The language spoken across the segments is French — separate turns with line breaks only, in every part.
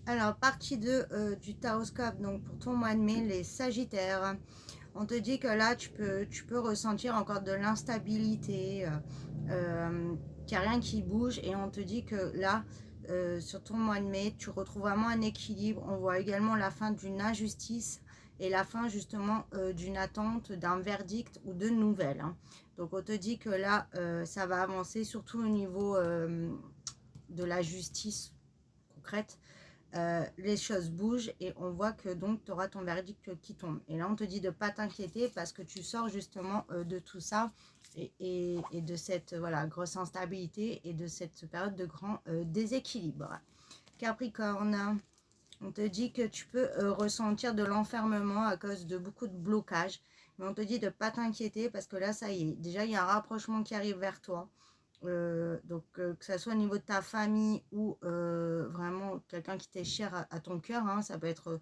Alors, partie 2 du taroscope, donc pour ton mois de mai, les Sagittaires. On te dit que là, tu peux ressentir encore de l'instabilité, qu'il n'y a rien qui bouge. Et on te dit que là, sur ton mois de mai, tu retrouves vraiment un équilibre. On voit également la fin d'une injustice et la fin justement d'une attente, d'un verdict ou de nouvelles, hein. Donc, on te dit que là, ça va avancer, surtout au niveau de la justice concrète. Les choses bougent et on voit que donc tu auras ton verdict qui tombe. Et là, on te dit de ne pas t'inquiéter parce que tu sors justement de tout ça et de cette voilà, grosse instabilité et de cette période de grand déséquilibre. Capricorne, on te dit que tu peux ressentir de l'enfermement à cause de beaucoup de blocages. Mais on te dit de ne pas t'inquiéter parce que là, ça y est. Déjà, il y a un rapprochement qui arrive vers toi. Que ça soit au niveau de ta famille ou vraiment quelqu'un qui t'est cher à ton cœur, hein, ça peut être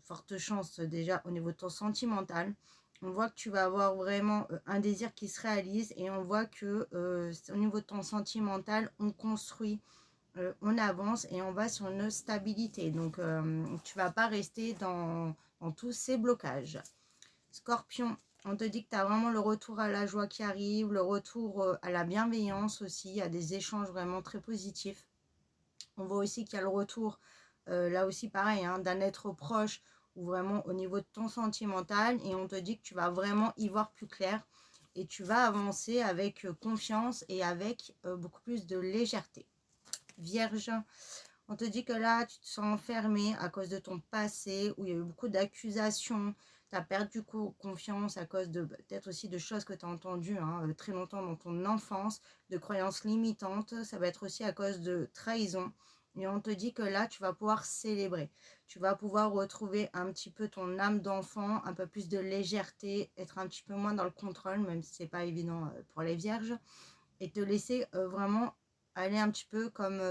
forte chance déjà au niveau de ton sentimental. On voit que tu vas avoir vraiment un désir qui se réalise et on voit que au niveau de ton sentimental, on construit, on avance et on va sur une stabilité. Donc, tu vas pas rester dans tous ces blocages. Scorpion, on te dit que tu as vraiment le retour à la joie qui arrive, le retour à la bienveillance aussi, à des échanges vraiment très positifs. On voit aussi qu'il y a le retour, là aussi pareil, hein, d'un être proche ou vraiment au niveau de ton sentimental. Et on te dit que tu vas vraiment y voir plus clair et tu vas avancer avec confiance et avec beaucoup plus de légèreté. Vierge, on te dit que là, tu te sens enfermé à cause de ton passé, où il y a eu beaucoup d'accusations, tu as perdu confiance à cause de peut-être aussi de choses que tu as entendues très longtemps dans ton enfance, de croyances limitantes. Ça va être aussi à cause de trahison. Et on te dit que là, tu vas pouvoir célébrer. Tu vas pouvoir retrouver un petit peu ton âme d'enfant, un peu plus de légèreté, être un petit peu moins dans le contrôle, même si ce n'est pas évident pour les vierges, et te laisser vraiment aller un petit peu comme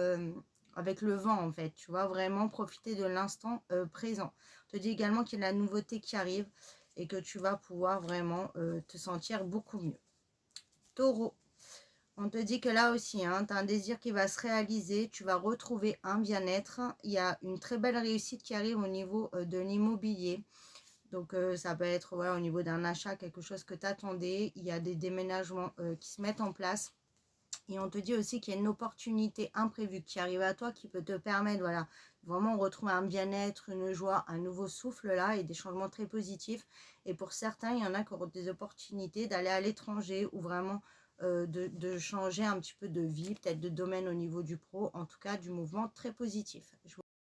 avec le vent en fait, tu vois, vraiment profiter de l'instant présent. On te dit également qu'il y a la nouveauté qui arrive et que tu vas pouvoir vraiment te sentir beaucoup mieux. Taureau, on te dit que là aussi, hein, tu as un désir qui va se réaliser, tu vas retrouver un bien-être, il y a une très belle réussite qui arrive au niveau de l'immobilier. Donc, ça peut être voilà, au niveau d'un achat, quelque chose que tu attendais, il y a des déménagements qui se mettent en place. Et on te dit aussi qu'il y a une opportunité imprévue qui arrive à toi qui peut te permettre, voilà, vraiment retrouver un bien-être, une joie, un nouveau souffle là et des changements très positifs. Et pour certains, il y en a qui auront des opportunités d'aller à l'étranger ou vraiment de changer un petit peu de vie, peut-être de domaine au niveau du pro, en tout cas du mouvement très positif.